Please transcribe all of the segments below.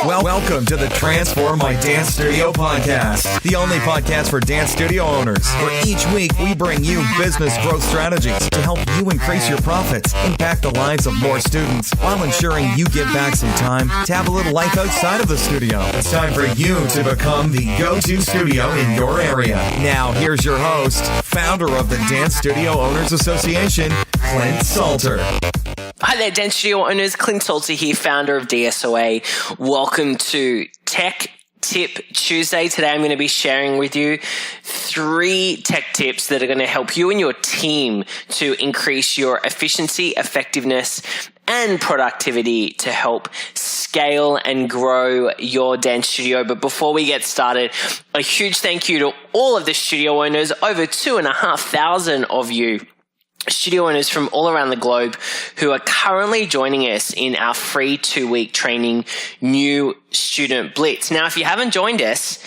Welcome to the Transform My Dance Studio podcast, the only podcast for dance studio owners, where each week we bring you business growth strategies to help you increase your profits, impact the lives of more students, while ensuring you give back some time to have a little life outside of the studio. It's time for you to become the go-to studio in your area. Now, here's your host, founder of the Dance Studio Owners Association, Clint Salter. Hi there, Dance Studio owners. Clint Salter here, founder of DSOA. Welcome to Tech Tip Tuesday. Today I'm going to be sharing with you 3 tech tips that are going to help you and your team to increase your efficiency, effectiveness, and productivity to help scale and grow your dance studio. But before we get started, a huge thank you to all of the studio owners, over 2,500 of you. Studio owners from all around the globe who are currently joining us in our free 2-week training, New Student Blitz. Now, if you haven't joined us,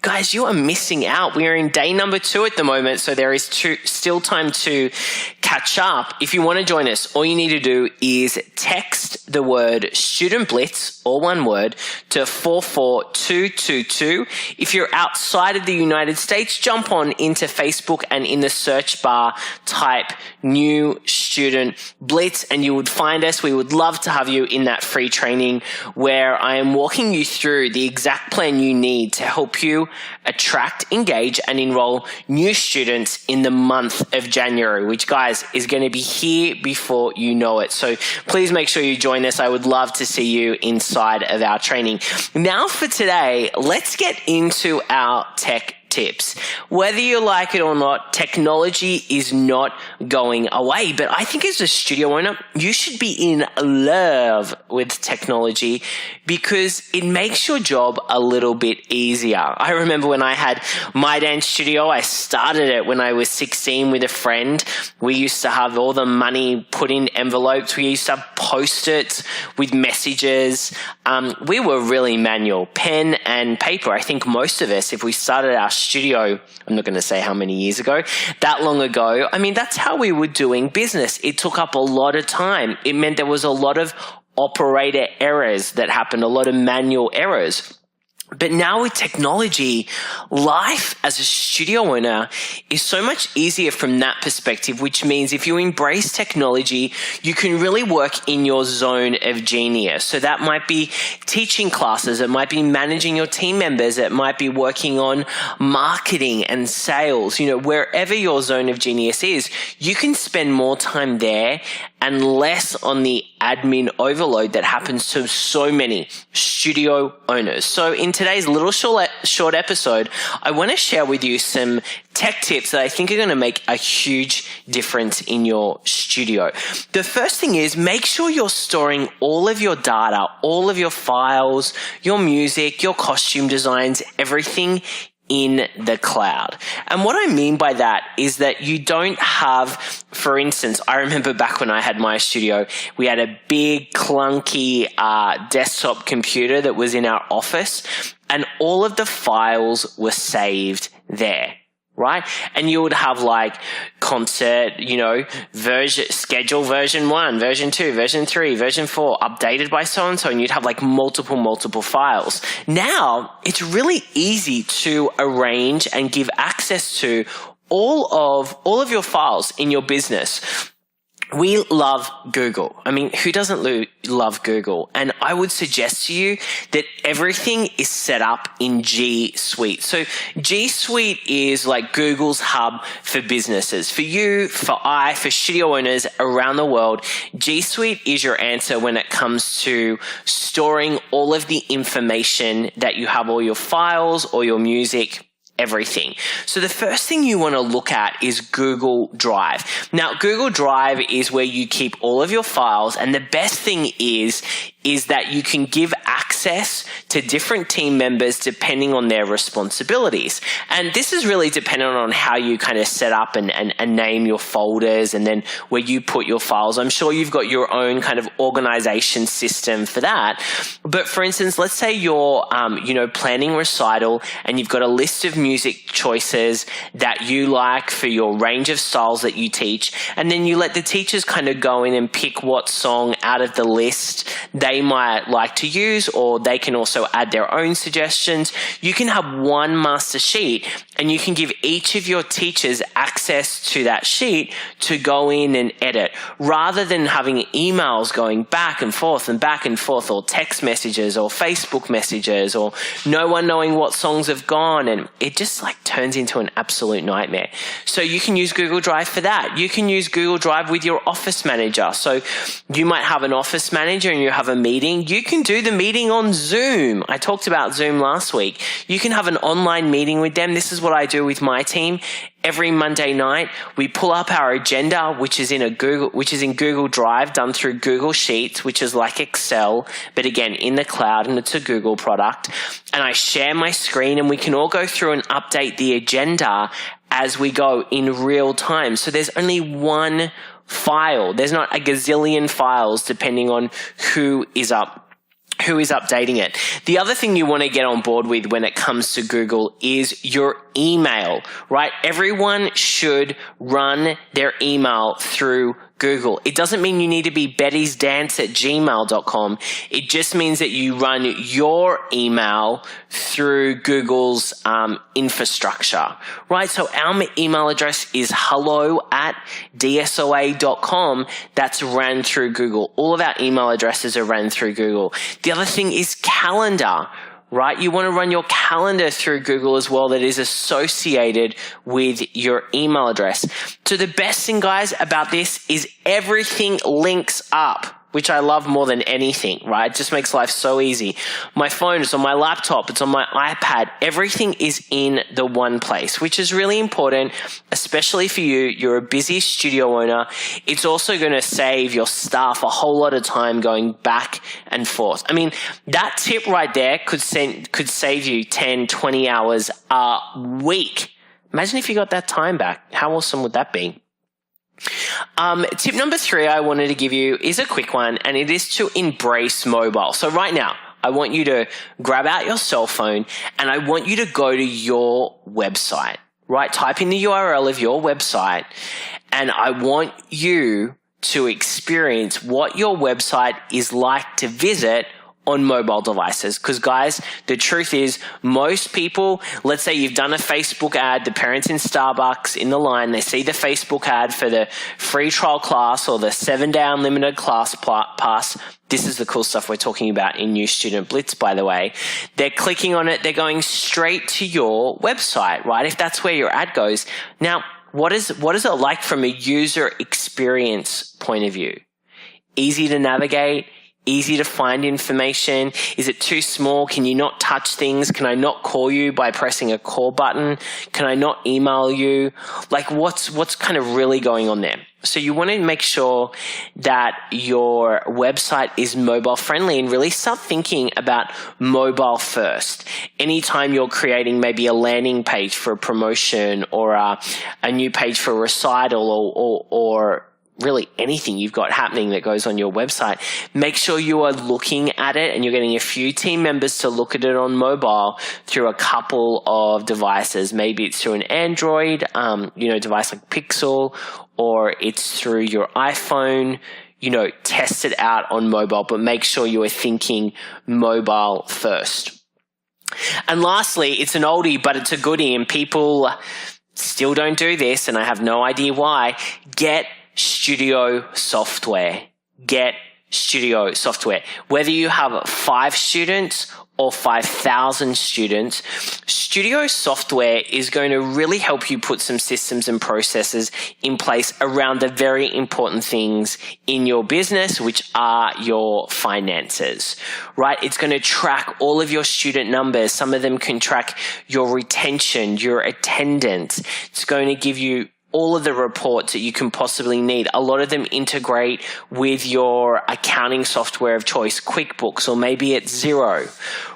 guys, you are missing out. We are in day number 2 at the moment, so there is still time to catch up. If you want to join us, all you need to do is text the word Student Blitz, or one word, to 44222. If you're outside of the United States, jump on into Facebook and in the search bar, type New Student Blitz and you would find us. We would love to have you in that free training where I am walking you through the exact plan you need to help you attract, engage, and enroll new students in the month of January, which, guys, is going to be here before you know it. So please make sure you join us. I would love to see you inside of our training. Now for today, let's get into our tech tips. Whether you like it or not, technology is not going away. But I think as a studio owner, you should be in love with technology because it makes your job a little bit easier. I remember when I had my dance studio, I started it when I was 16 with a friend. We used to have all the money put in envelopes. We used to have Post-its with messages. We were really manual, pen and paper. I think most of us, if we started our studio, I'm not going to say how many years ago, that long ago, I mean, that's how we were doing business. It took up a lot of time. It meant there was a lot of operator errors that happened, a lot of manual errors. But now with technology, life as a studio owner is so much easier from that perspective, which means if you embrace technology, you can really work in your zone of genius. So that might be teaching classes, it might be managing your team members, it might be working on marketing and sales. You know, wherever your zone of genius is, you can spend more time there and less on the admin overload that happens to so many studio owners. So in today's little short episode, I want to share with you some tech tips that I think are going to make a huge difference in your studio. The first thing is make sure you're storing all of your data, all of your files, your music, your costume designs, everything in the cloud. And what I mean by that is that you don't have, for instance, I remember back when I had my studio, we had a big clunky desktop computer that was in our office and all of the files were saved there. Right? And you would have like concert, schedule version 1, version 2, version 3, version 4, updated by so-and-so, and you'd have like multiple files. Now, it's really easy to arrange and give access to all of your files in your business. We love Google. I mean, who doesn't love Google? And I would suggest to you that everything is set up in G Suite. So G Suite is like Google's hub for businesses. For you, for studio owners around the world, G Suite is your answer when it comes to storing all of the information that you have, all your files, all your music, everything. So the first thing you want to look at is Google Drive. Now, Google Drive is where you keep all of your files, and the best thing is that you can give access to different team members depending on their responsibilities. And this is really dependent on how you kind of set up and name your folders and then where you put your files. I'm sure you've got your own kind of organization system for that. But for instance, let's say you're, planning recital and you've got a list of music choices that you like for your range of styles that you teach. And then you let the teachers kind of go in and pick what song out of the list they might like to use or or they can also add their own suggestions. You can have one master sheet and you can give each of your teachers access to that sheet to go in and edit, rather than having emails going back and forth, or text messages or Facebook messages, or no one knowing what songs have gone, and it just like turns into an absolute nightmare. So you can use Google Drive for that. You can use Google Drive with your office manager. So you might have an office manager and you have a meeting. You can do the meeting on Zoom. I talked about Zoom last week. You can have an online meeting with them. This is what I do with my team. Every Monday night, we pull up our agenda, which is in Google Drive, done through Google Sheets, which is like Excel, but again, in the cloud, and it's a Google product. And I share my screen and we can all go through and update the agenda as we go in real time. So there's only one file. There's not a gazillion files depending on who is updating it. The other thing you want to get on board with when it comes to Google is your email, right? Everyone should run their email through Google. It doesn't mean you need to be bettysdance@gmail.com. It just means that you run your email through Google's infrastructure, right? So our email address is hello@dsoa.com. That's ran through Google. All of our email addresses are ran through Google. The other thing is calendar, right? You want to run your calendar through Google as well, that is associated with your email address. So the best thing, guys, about this is everything links up, which I love more than anything, right? It just makes life so easy. My phone is on my laptop. It's on my iPad. Everything is in the one place, which is really important, especially for you. You're a busy studio owner. It's also going to save your staff a whole lot of time going back and forth. I mean, that tip right there could save you 10, 20 hours a week. Imagine if you got that time back. How awesome would that be? Tip number 3 I wanted to give you is a quick one, and it is to embrace mobile. So right now, I want you to grab out your cell phone and I want you to go to your website, right? Type in the URL of your website, and I want you to experience what your website is like to visit on mobile devices. Because guys, the truth is, most people, let's say you've done a Facebook ad, the parents in Starbucks in the line, they see the Facebook ad for the free trial class or the 7-day unlimited class pass. This is the cool stuff we're talking about in new Student Blitz, by the way. They're clicking on it. They're going straight to your website, right? If that's where your ad goes. Now, what is it like from a user experience point of view? Easy to navigate? Easy to find information? Is it too small? Can you not touch things? Can I not call you by pressing a call button? Can I not email you? Like what's kind of really going on there? So you want to make sure that your website is mobile friendly and really start thinking about mobile first. Anytime you're creating maybe a landing page for a promotion or a new page for a recital or really anything you've got happening that goes on your website, make sure you are looking at it and you're getting a few team members to look at it on mobile through a couple of devices. Maybe it's through an Android, device like Pixel, or it's through your iPhone. Test it out on mobile, but make sure you are thinking mobile first. And lastly, it's an oldie, but it's a goodie, and people still don't do this, and I have no idea why. Get studio software. Get studio software. Whether you have 5 students or 5,000 students, studio software is going to really help you put some systems and processes in place around the very important things in your business, which are your finances, right? It's going to track all of your student numbers. Some of them can track your retention, your attendance. It's going to give you all of the reports that you can possibly need. A lot of them integrate with your accounting software of choice, QuickBooks, or maybe it's Xero,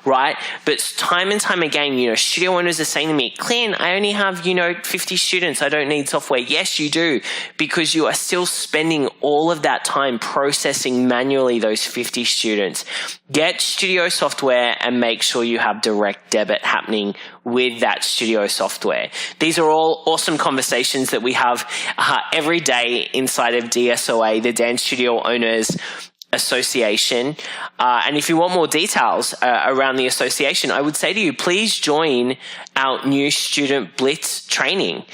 right? But time and time again, studio owners are saying to me, Clint, I only have, 50 students. I don't need software. Yes, you do, because you are still spending all of that time processing manually those 50 students. Get studio software and make sure you have direct debit happening with that studio software. These are all awesome conversations that we have every day inside of DSOA, the Dance Studio Owners Association. And if you want more details around the association, I would say to you, please join our new Student Blitz training.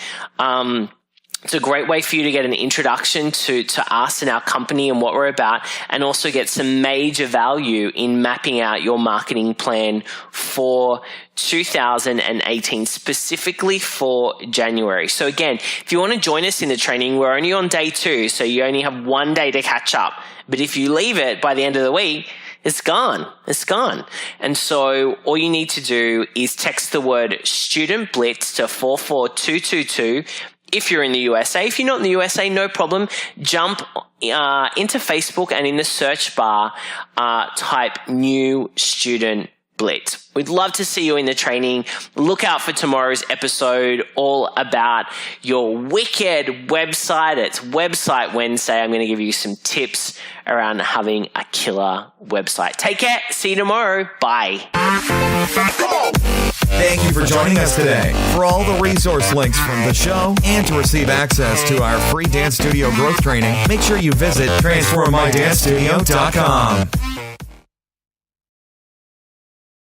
It's a great way for you to get an introduction to us and our company and what we're about, and also get some major value in mapping out your marketing plan for 2018, specifically for January. So again, if you want to join us in the training, we're only on day 2, so you only have 1 day to catch up. But if you leave it by the end of the week, it's gone. It's gone. And so all you need to do is text the word Student Blitz to 44222. If you're in the USA. If you're not in the USA, no problem. Jump into Facebook, and in the search bar, type New Student Blitz. We'd love to see you in the training. Look out for tomorrow's episode, all about your wicked website. It's Website Wednesday. I'm going to give you some tips around having a killer website. Take care. See you tomorrow. Bye. Thank you for joining us today. For all the resource links from the show and to receive access to our free dance studio growth training, make sure you visit transformmydancestudio.com.